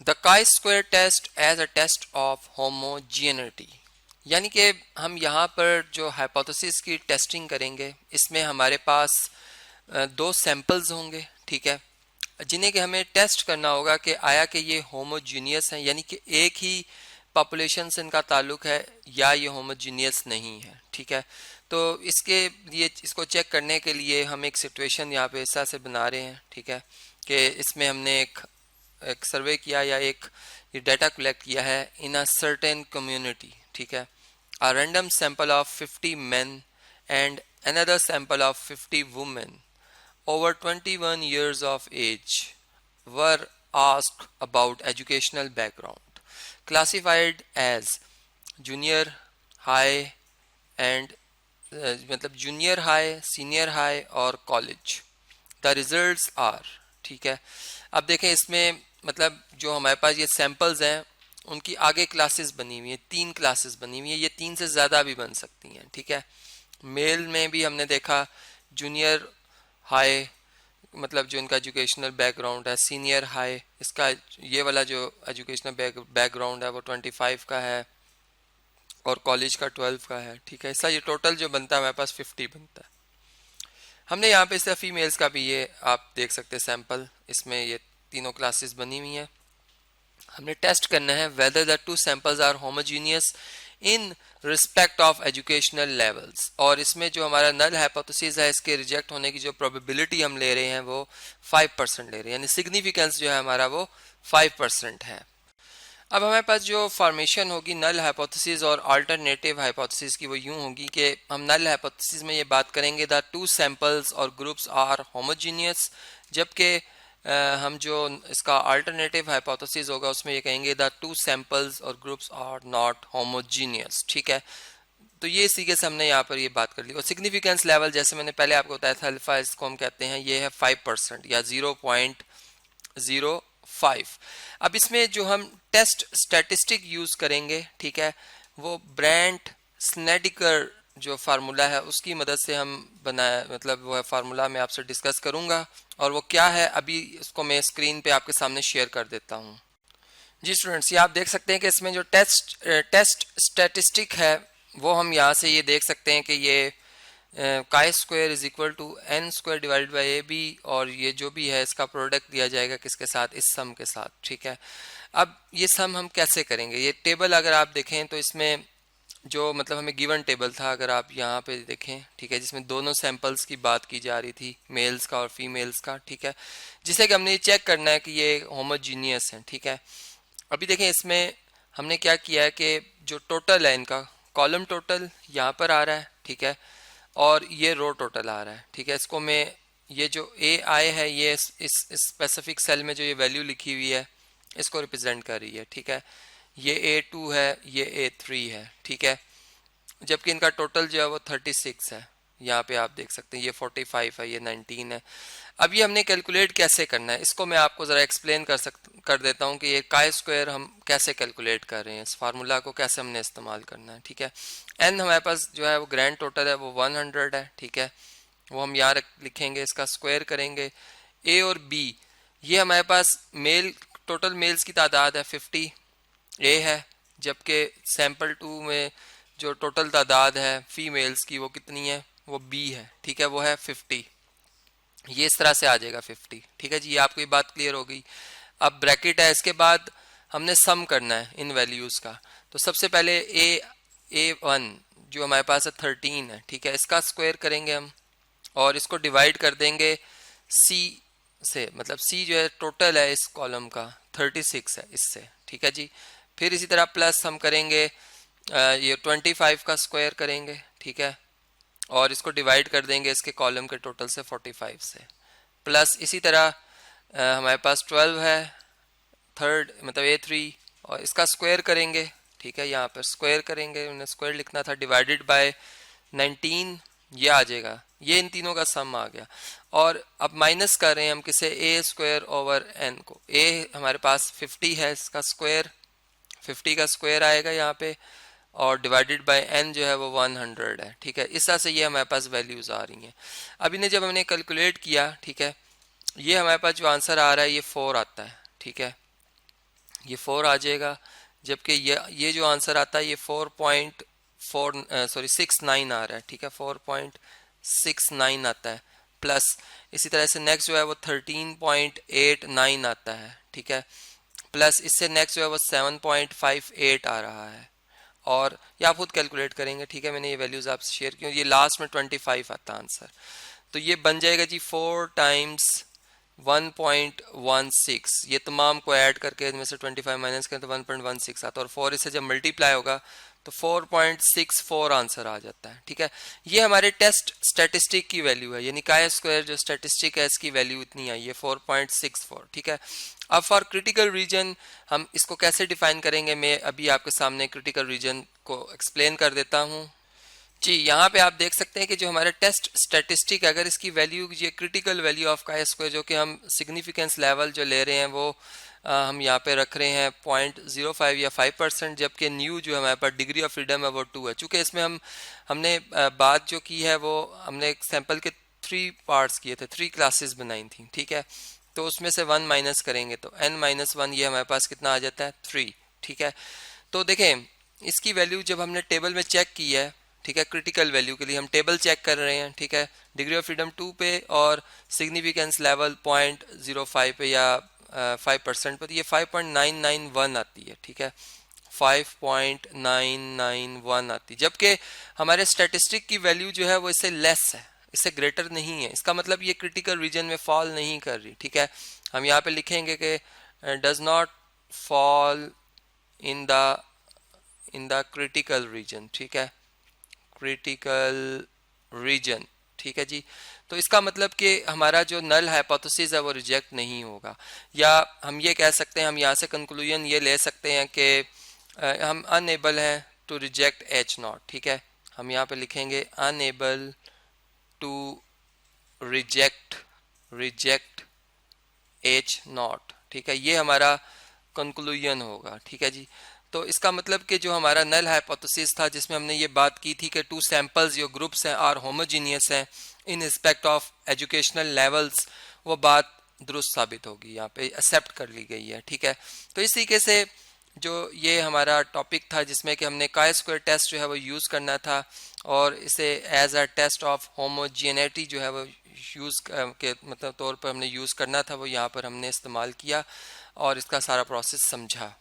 The chi square test as a test of homogeneity, यानी कि हम यहाँ पर जो हाइपोथेसिस की टेस्टिंग करेंगे इसमें हमारे पास दो सैंपल्स होंगे, ठीक है, जिन्हें कि हमें टेस्ट करना होगा कि आया कि ये होमोजीनियस हैं, यानी कि एक ही पॉपुलेशन से इनका ताल्लुक है या ये होमोजीनियस नहीं है, ठीक है। तो इसके लिए इसको चेक करने के लिए हम एक सिचुएशन यहाँ पे ऐसा से बना रहे हैं, ठीक है, कि इसमें हमने एक सर्वे किया या एक ये डाटा कलेक्ट किया है इन अ सर्टेन कम्युनिटी, ठीक है। A random sample of 50 men and another sample of 50 women over 21 years of age were asked about educational background, classified as junior high and मतलब जूनियर हाई, सीनियर हाई और college. The results are, ठीक है। अब देखें इसमें मतलब जो हमारे पास ये सैंपल्स हैं उनकी आगे क्लासेस बनी हुई हैं, 3 क्लासेस बनी हुई हैं, ये 3 से ज़्यादा भी बन सकती हैं, ठीक है। मेल में भी हमने देखा जूनियर हाई मतलब जो इनका एजुकेशनल बैकग्राउंड है, सीनियर हाई इसका ये वाला जो एजुकेशनल बैकग्राउंड है वो 25 का है और कॉलेज का 12 का है, ठीक है। ऐसा ये टोटल जो बनता है हमारे पास 50 बनता है। हमने यहाँ पे सिर्फ फीमेल्स का भी ये आप देख सकते हैं सैंपल, इसमें ये तीनों क्लासेस बनी हुई हैं। हमने टेस्ट करना है whether the two samples are homogeneous in respect of educational levels, और इसमें जो हमारा नल हाइपोथेसिस है इसके रिजेक्ट होने की जो प्रोबेबिलिटी हम ले रहे हैं वो 5% ले रहे हैं, यानी सिग्निफिकेंस जो है हमारा वो 5% है। अब हमारे पास जो फॉर्मेशन होगी नल हाइपोथेसिस और अल्टरनेटिव हाइपोथेसिस की वो यूं होगी कि हम नल हाइपोथेसिस में ये बात करेंगे द टू सैंपल्स और ग्रुप्स आर होमोजीनियस, जबकि हम जो इसका अल्टरनेटिव हाइपोथेसिस होगा उसमें ये कहेंगे द टू सैंपल्स और ग्रुप्स आर नॉट होमोजीनियस, ठीक है। तो ये इसी के से हमने यहाँ पर ये बात कर ली। और सिग्निफिकेंस लेवल जैसे मैंने पहले आपको बताया था अल्फा, इसको हम कहते हैं ये है 5% या 0.05। अब इसमें जो हम टेस्ट स्टैटिस्टिक यूज करेंगे, ठीक है, वो ब्रांड स्नेडिकर जो फार्मूला है उसकी मदद से हम बनाया, मतलब वो है फार्मूला मैं आपसे डिस्कस करूंगा और वो क्या है अभी इसको मैं स्क्रीन पे आपके सामने शेयर कर देता हूँ। जी स्टूडेंट्स, ये आप देख सकते हैं कि इसमें जो टेस्ट स्टैटिस्टिक है वो हम यहाँ से ये देख सकते हैं कि ये chi square is equal to n square divided by a b, और ये जो भी है इसका प्रोडक्ट दिया जाएगा किसके साथ, इस सम के साथ, ठीक है। अब ये सम हम कैसे करेंगे, ये टेबल अगर आप देखें तो इसमें जो मतलब हमें गिवन टेबल था अगर आप यहाँ पे देखें, ठीक है, जिसमें दोनों सैंपल्स की बात की जा रही थी, मेल्स का और फीमेल्स का, ठीक है, जिसे कि हमने ये चेक करना है कि ये होमोजीनियस है, ठीक है। अभी देखें इसमें हमने क्या किया है कि जो टोटल है इनका कॉलम टोटल यहाँ पर आ रहा है, ठीक है, और ये रो टोटल आ रहा है, ठीक है। इसको मैं ये जो ए आई है ये इस स्पेसिफिक सेल में जो ये वैल्यू लिखी हुई है इसको रिप्रेजेंट कर रही है, ठीक है। ये A2 है, ये A3 है, ठीक है, जबकि इनका टोटल जो है वो 36 है, यहाँ पे आप देख सकते हैं ये 45 है, ये 19 है। अब ये हमने कैलकुलेट कैसे करना है इसको मैं आपको ज़रा एक्सप्लेन कर देता हूँ कि ये काई स्क्वायर हम कैसे कैलकुलेट कर रहे हैं, इस फार्मूला को कैसे हमने इस्तेमाल करना है, ठीक है। एन हमारे पास जो है वो ग्रैंड टोटल है वो 100 है, ठीक है, वो हम यहाँ लिखेंगे, इसका स्क्वायर करेंगे। ए और बी ये हमारे पास मेल टोटल मेल्स की तादाद है 50 ए है, जबकि सैंपल 2 में जो टोटल तादाद है फीमेल्स की वो कितनी है, वो बी है, ठीक है, वो है 50। ये इस तरह से आ जाएगा 50, ठीक है जी, ये आपको ये बात क्लियर हो गई। अब ब्रैकेट है, इसके बाद हमने सम करना है इन वैल्यूज़ का। तो सबसे पहले A1 जो हमारे पास है 13 है, ठीक है, इसका स्क्वायर करेंगे हम और इसको डिवाइड कर देंगे C से, मतलब C जो है टोटल है इस कॉलम का 36 है इससे, ठीक है जी। फिर इसी तरह प्लस हम करेंगे ये 25 का स्क्वायर करेंगे, ठीक है, और इसको डिवाइड कर देंगे इसके कॉलम के टोटल से 45 से, प्लस इसी तरह हमारे पास 12 है थर्ड मतलब A3 और इसका स्क्वायर करेंगे, ठीक है, यहाँ पर स्क्वायर करेंगे, उन्हें स्क्वायर लिखना था, डिवाइडेड बाय 19 ये आ जाएगा, ये इन तीनों का सम आ गया। और अब माइनस कर रहे हैं हम किसे, ए स्क्वायर ओवर एन को। ए हमारे पास 50 है, इसका स्क्वायर 50 का स्क्वायर आएगा यहाँ पे, और डिवाइडेड बाय एन जो है वो 100 है, ठीक है। इस तरह से ये हमारे पास वैल्यूज आ रही हैं। अब इन्हें जब हमने कैलकुलेट किया, ठीक है, ये हमारे पास जो आंसर आ रहा है ये 4 आता है, ठीक है, ये 4 आ जाएगा, जबकि ये जो आंसर आता है ये 4.69 आ रहा है, ठीक है, 4.69 आता है। प्लस इसी तरह से नेक्स्ट जो है वो 13.89 आता है, ठीक है, प्लस इससे नेक्स्ट जो है वो 7.58 आ रहा है। और ये आप खुद कैलकुलेट करेंगे, ठीक है, मैंने ये वैल्यूज आपसे शेयर की, ये लास्ट में 25 आता है आंसर। तो ये बन जाएगा जी 4 टाइम्स 1.16, ये तमाम को ऐड करके इनमें से 25 माइनस करें तो 1.16 आता है, और 4 इससे जब मल्टीप्लाई होगा तो 4.64 आंसर आ जाता है, ठीक है। ये हमारे टेस्ट स्टैटिस्टिक की वैल्यू है, यानी काय स्क्वायर जो स्टैटिस्टिक है इसकी वैल्यू इतनी आई है 4.64, ठीक है। अब फॉर क्रिटिकल रीजन हम इसको कैसे डिफाइन करेंगे, मैं अभी आपके सामने क्रिटिकल रीजन को एक्सप्लेन कर देता हूँ जी। यहाँ पे आप देख सकते हैं कि जो हमारा टेस्ट स्टैटिस्टिक है, अगर इसकी वैल्यू ये critical value of chi square जो कि हम सिग्निफिकेंस लेवल जो ले रहे हैं वो हम यहाँ पे रख रहे हैं 0.05 या 5%, जबकि न्यू जो हमारे पास डिग्री ऑफ फ्रीडम है वो 2 है। चूँकि इसमें हमने बात जो की है वो हमने एक सैंपल के 3 पार्ट्स किए थे, 3 क्लासेस बनाई थी, ठीक है। तो उसमें से 1 माइनस करेंगे तो n-1 ये हमारे पास कितना आ जाता है 3, ठीक है। तो देखें इसकी वैल्यू जब हमने टेबल में चेक की है, ठीक है, क्रिटिकल वैल्यू के लिए हम टेबल चेक कर रहे हैं, ठीक है, डिग्री ऑफ फ्रीडम 2 पे और सिग्निफिकेंस लेवल 0.05 पे या 5% पर, ये 5.991 आती है, ठीक है, 5.991 आती है, जबकि हमारे स्टैटिस्टिक की वैल्यू जो है वो इससे लेस है, इससे ग्रेटर नहीं है। इसका मतलब ये क्रिटिकल रीजन में फॉल नहीं कर रही, ठीक है। हम यहाँ पे लिखेंगे कि does not fall in the critical reason, ठीक है, क्रिटिकल रीजन, ठीक है जी। तो इसका मतलब कि हमारा जो नल हाइपोथेसिस है वो रिजेक्ट नहीं होगा, या हम ये कह सकते हैं, हम यहाँ से कंक्लूजन ये ले सकते हैं कि हम अनएबल हैं टू रिजेक्ट H0, ठीक है। हम यहाँ पे लिखेंगे अनएबल टू रिजेक्ट H0, ठीक है, ये हमारा कंक्लूजन होगा, ठीक है जी। तो इसका मतलब कि जो हमारा नल हाइपोथेसिस था जिसमें हमने ये बात की थी कि 2 सैंपल्स जो ग्रुप्स हैं आर होमोजीनियस हैं इन रिस्पेक्ट ऑफ एजुकेशनल लेवल्स, वो बात दुरुस्त साबित होगी, यहाँ पे एक्सेप्ट कर ली गई है, ठीक है। तो इस तरीके से जो ये हमारा टॉपिक था जिसमें कि हमने काय स्क्वायर टेस्ट जो है वो यूज़ करना था, और इसे as a test of homogeneity जो है वो यूज़ के मतलब तौर पर हमने यूज़ करना था, वो यहाँ पर हमने इस्तेमाल किया और इसका सारा प्रोसेस समझा।